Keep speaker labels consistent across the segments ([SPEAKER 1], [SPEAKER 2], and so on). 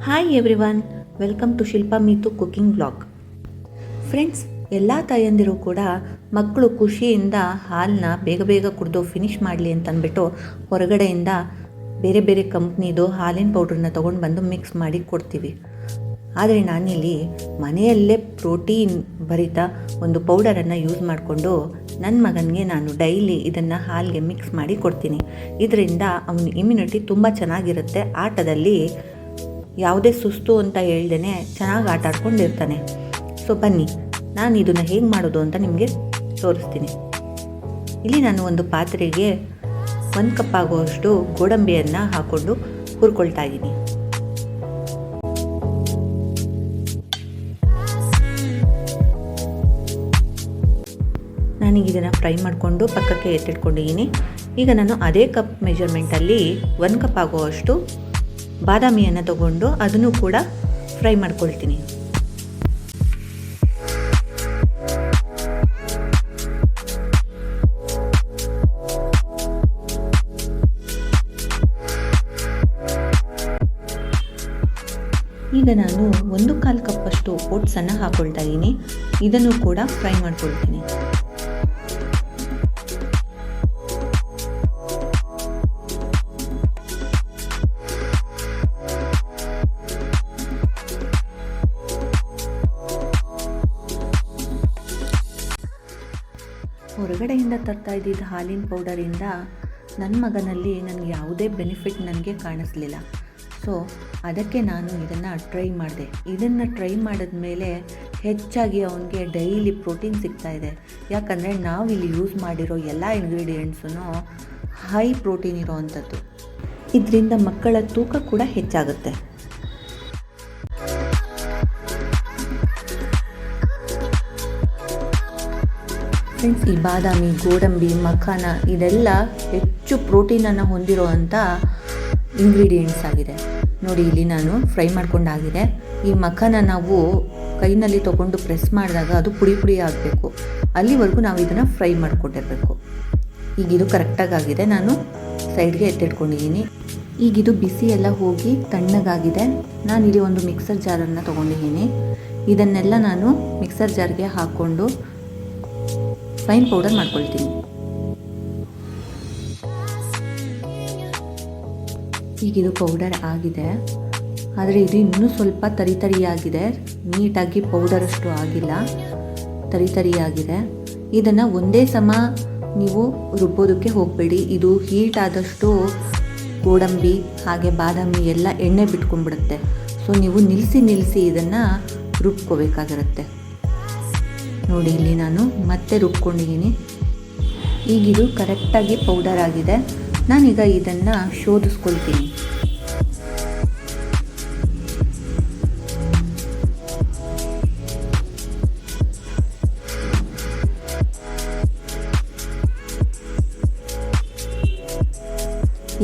[SPEAKER 1] Hi everyone, welcome to Shilpa Meethu cooking blog. Friends, ಎಲ್ಲ ತಾಯಂದಿರು ಕೂಡ ಮಕ್ಕಳು ಖುಷಿಯಿಂದ ಹಾಲನ್ನ ಬೇಗ ಬೇಗ ಕುಡಿದು ಫಿನಿಷ್ ಮಾಡಲಿ ಅಂತಂದ್ಬಿಟ್ಟು ಹೊರಗಡೆಯಿಂದ ಬೇರೆ ಬೇರೆ ಕಂಪ್ನಿದು ಹಾಲಿನ ಪೌಡ್ರನ್ನ ತೊಗೊಂಡು ಬಂದು ಮಿಕ್ಸ್ ಮಾಡಿ ಕೊಡ್ತೀವಿ. ಆದರೆ ನಾನಿಲ್ಲಿ ಮನೆಯಲ್ಲೇ ಪ್ರೋಟೀನ್ ಭರಿತ ಒಂದು ಪೌಡರನ್ನು ಯೂಸ್ ಮಾಡಿಕೊಂಡು ನನ್ನ ಮಗನಿಗೆ ನಾನು ಡೈಲಿ ಇದನ್ನು ಹಾಲಿಗೆ ಮಿಕ್ಸ್ ಮಾಡಿ ಕೊಡ್ತೀನಿ. ಇದರಿಂದ ಅವನ ಇಮ್ಯುನಿಟಿ ತುಂಬ ಚೆನ್ನಾಗಿರುತ್ತೆ. ಆಟದಲ್ಲಿ ಯಾವುದೇ ಸುಸ್ತು ಅಂತ ಹೇಳ್ದೇ ಚೆನ್ನಾಗಿ ಆಟ ಆಡ್ಕೊಂಡಿರ್ತಾನೆ. ಸೊ ಬನ್ನಿ, ನಾನು ಇದನ್ನು ಹೇಗೆ ಮಾಡೋದು ಅಂತ ನಿಮಗೆ ತೋರಿಸ್ತೀನಿ. ಇಲ್ಲಿ ನಾನು ಒಂದು ಪಾತ್ರೆಗೆ 1 ಕಪ್ ಆಗುವಷ್ಟು ಗೋಡಂಬಿಯನ್ನು ಹಾಕ್ಕೊಂಡು ಹುರ್ಕೊಳ್ತಾ ಇದ್ದೀನಿ. ನಾನೀಗ ಇದನ್ನು ಫ್ರೈ ಮಾಡಿಕೊಂಡು ಪಕ್ಕಕ್ಕೆ ಎತ್ತಿಟ್ಕೊಂಡಿದ್ದೀನಿ. ಈಗ ನಾನು ಅದೇ ಕಪ್ ಮೆಜರ್ಮೆಂಟಲ್ಲಿ 1 ಕಪ್ ಆಗುವಷ್ಟು ಬಾದಾಮಿಯನ್ನು ತಗೊಂಡು ಅದನ್ನು ಕೂಡ ಫ್ರೈ ಮಾಡ್ಕೊಳ್ತೀನಿ. ಈಗ ನಾನು 1/4 ಕಪ್ಪಷ್ಟು ಓಟ್ಸನ್ನು ಹಾಕ್ಕೊಳ್ತಾ ಇದ್ದೀನಿ. ಇದನ್ನು ಕೂಡ ಫ್ರೈ ಮಾಡ್ಕೊಳ್ತೀನಿ. ಹೊರಗಡೆಯಿಂದ ತರ್ತಾ ಇದ್ದಿದ್ದ ಹಾಲಿನ ಪೌಡರಿಂದ ನನ್ನ ಮಗನಲ್ಲಿ ನನಗೆ ಯಾವುದೇ ಬೆನಿಫಿಟ್ ನನಗೆ ಕಾಣಿಸ್ಲಿಲ್ಲ. ಸೊ ಅದಕ್ಕೆ ನಾನು ಇದನ್ನು ಟ್ರೈ ಮಾಡಿದೆ. ಇದನ್ನು ಟ್ರೈ ಮಾಡಿದ್ಮೇಲೆ ಹೆಚ್ಚಾಗಿ ಅವನಿಗೆ ಡೈಲಿ ಪ್ರೋಟೀನ್ ಸಿಗ್ತಾಯಿದೆ. ಯಾಕಂದರೆ ನಾವಿಲ್ಲಿ ಯೂಸ್ ಮಾಡಿರೋ ಎಲ್ಲ ಇಂಗ್ರೀಡಿಯೆಂಟ್ಸೂ ಹೈ ಪ್ರೋಟೀನ್ ಇರೋ ಅಂಥದ್ದು. ಇದರಿಂದ ಮಕ್ಕಳ ತೂಕ ಕೂಡ ಹೆಚ್ಚಾಗುತ್ತೆ. ಫ್ರೆಂಡ್ಸ್, ಈ ಬಾದಾಮಿ, ಗೋಡಂಬಿ, ಮಖಾನ ಇದೆಲ್ಲ ಹೆಚ್ಚು ಪ್ರೋಟೀನನ್ನು ಹೊಂದಿರೋ ಅಂಥ ಇಂಗ್ರೀಡಿಯೆಂಟ್ಸ್ ಆಗಿದೆ. ನೋಡಿ, ಇಲ್ಲಿ ನಾನು ಫ್ರೈ ಮಾಡ್ಕೊಂಡಾಗಿದೆ. ಈ ಮಖಾನ ನಾವು ಕೈನಲ್ಲಿ ತೊಗೊಂಡು ಪ್ರೆಸ್ ಮಾಡಿದಾಗ ಅದು ಪುಡಿ ಪುಡಿ ಆಗಬೇಕು. ಅಲ್ಲಿವರೆಗೂ ನಾವು ಇದನ್ನು ಫ್ರೈ ಮಾಡಿಕೊಂಡಿರಬೇಕು. ಈಗಿದು ಕರೆಕ್ಟಾಗಿದೆ. ನಾನು ಸೈಡ್ಗೆ ಎತ್ತಿಟ್ಕೊಂಡಿದ್ದೀನಿ. ಈಗಿದು ಬಿಸಿ ಎಲ್ಲ ಹೋಗಿ ತಣ್ಣಗಾಗಿದೆ. ನಾನಿಲ್ಲಿ ಒಂದು ಮಿಕ್ಸರ್ ಜಾರನ್ನು ತೊಗೊಂಡಿದ್ದೀನಿ. ಇದನ್ನೆಲ್ಲ ನಾನು ಮಿಕ್ಸರ್ ಜಾರ್ಗೆ ಹಾಕ್ಕೊಂಡು ಫೈನ್ ಪೌಡರ್ ಮಾಡ್ಕೊಳ್ತೀನಿ. ಈಗಿದು ಪೌಡರ್ ಆಗಿದೆ, ಆದರೆ ಇದು ಇನ್ನೂ ಸ್ವಲ್ಪ ತರಿಯಾಗಿದೆ. ನೀಟಾಗಿ ಪೌಡರಷ್ಟು ಆಗಿಲ್ಲ, ತರಿಯಾಗಿದೆ. ಇದನ್ನು ಒಂದೇ ಸಮ ನೀವು ರುಬ್ಬೋದಕ್ಕೆ ಹೋಗಬೇಡಿ. ಇದು ಹೀಟ್ ಆದಷ್ಟು ಗೋಡಂಬಿ ಹಾಗೆ ಬಾದಾಮಿ ಎಲ್ಲ ಎಣ್ಣೆ ಬಿಟ್ಕೊಂಡ್ಬಿಡುತ್ತೆ. ಸೊ ನೀವು ನಿಲ್ಲಿಸಿ ಇದನ್ನು ರುಬ್ಕೋಬೇಕಾಗಿರುತ್ತೆ. ನೋಡಿ, ಇಲ್ಲಿ ನಾನು ಮತ್ತೆ ರುಬ್ಕೊಂಡಿದ್ದೀನಿ. ಈಗಿದು ಕರೆಕ್ಟಾಗಿ ಪೌಡರ್ ಆಗಿದೆ. ನಾನೀಗ ಇದನ್ನು ಶೋಧಿಸ್ಕೊಳ್ತೀನಿ.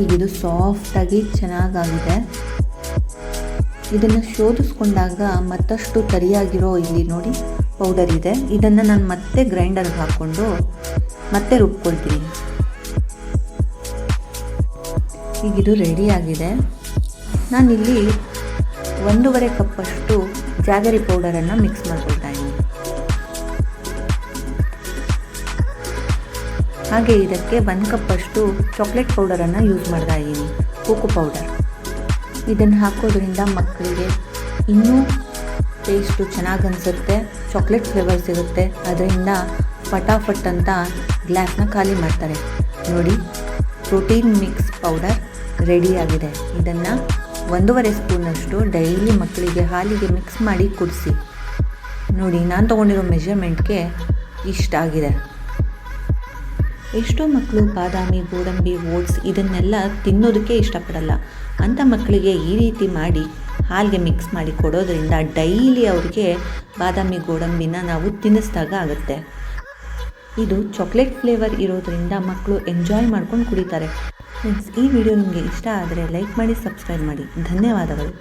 [SPEAKER 1] ಈಗಿದು ಸಾಫ್ಟಾಗಿ ಚೆನ್ನಾಗಾಗಿದೆ. ಇದನ್ನು ಶೋಧಿಸ್ಕೊಂಡಾಗ ಮತ್ತಷ್ಟು ತರಿಯಾಗಿರೋ ಇಲ್ಲಿ ನೋಡಿ ಪೌಡರ್ ಇದೆ. ಇದನ್ನು ನಾನು ಮತ್ತೆ ಗ್ರೈಂಡರ್ಗೆ ಹಾಕ್ಕೊಂಡು ಮತ್ತೆ ರುಬ್ಕೊಳ್ತೀನಿ. ಈಗಿದು ರೆಡಿಯಾಗಿದೆ. ನಾನಿಲ್ಲಿ 1.5 ಕಪ್ಪಷ್ಟು ಜಾಗರಿ ಪೌಡರನ್ನು ಮಿಕ್ಸ್ ಮಾಡ್ಕೊಳ್ತಾ ಇದ್ದೀನಿ. ಹಾಗೆ ಇದಕ್ಕೆ 1 ಕಪ್ಪಷ್ಟು ಚಾಕ್ಲೇಟ್ ಪೌಡರನ್ನು ಯೂಸ್ ಮಾಡ್ತಾ ಇದ್ದೀನಿ, ಕೋಕೋ ಪೌಡರ್. ಇದನ್ನು ಹಾಕೋದ್ರಿಂದ ಮಕ್ಕಳಿಗೆ ಇನ್ನೂ ಟೇಸ್ಟು ಚೆನ್ನಾಗಿ ಅನಿಸುತ್ತೆ. ಚಾಕ್ಲೇಟ್ ಫ್ಲೇವರ್ ಸಿಗುತ್ತೆ. ಅದರಿಂದ ಫಟಾಫಟ್ ಅಂತ ಗ್ಲಾಸ್ನ ಖಾಲಿ ಮಾಡ್ತಾರೆ. ನೋಡಿ, ಪ್ರೋಟೀನ್ ಮಿಕ್ಸ್ ಪೌಡರ್ ರೆಡಿಯಾಗಿದೆ. ಇದನ್ನು 1.5 ಸ್ಪೂನಷ್ಟು ಡೈಲಿ ಮಕ್ಕಳಿಗೆ ಹಾಲಿಗೆ ಮಿಕ್ಸ್ ಮಾಡಿ ಕುಡಿಸಿ. ನೋಡಿ, ನಾನು ತೊಗೊಂಡಿರೋ ಮೆಜರ್ಮೆಂಟ್ಗೆ ಇಷ್ಟ ಆಗಿದೆ. ಎಷ್ಟೋ ಮಕ್ಕಳು ಬಾದಾಮಿ, ಗೋಡಂಬಿ, ಓಟ್ಸ್ ಇದನ್ನೆಲ್ಲ ತಿನ್ನೋದಕ್ಕೆ ಇಷ್ಟಪಡಲ್ಲ. ಅಂಥ ಮಕ್ಕಳಿಗೆ ಈ ರೀತಿ ಮಾಡಿ ಹಾಲಿಗೆ ಮಿಕ್ಸ್ ಮಾಡಿ ಕೊಡೋದ್ರಿಂದ ಡೈಲಿ ಅವ್ರಿಗೆ ಬಾದಾಮಿ, ಗೋಡಂಬಿನ ನಾವು ತಿನ್ನಿಸ್ದಾಗ ಆಗುತ್ತೆ. ಇದು ಚಾಕ್ಲೇಟ್ ಫ್ಲೇವರ್ ಇರೋದ್ರಿಂದ ಮಕ್ಕಳು ಎಂಜಾಯ್ ಮಾಡ್ಕೊಂಡು ಕುಡಿತಾರೆ. ಫ್ರೆಂಡ್ಸ್, ಈ ವಿಡಿಯೋ ನಿಮಗೆ ಇಷ್ಟ ಆದರೆ ಲೈಕ್ ಮಾಡಿ, ಸಬ್ಸ್ಕ್ರೈಬ್ ಮಾಡಿ. ಧನ್ಯವಾದಗಳು.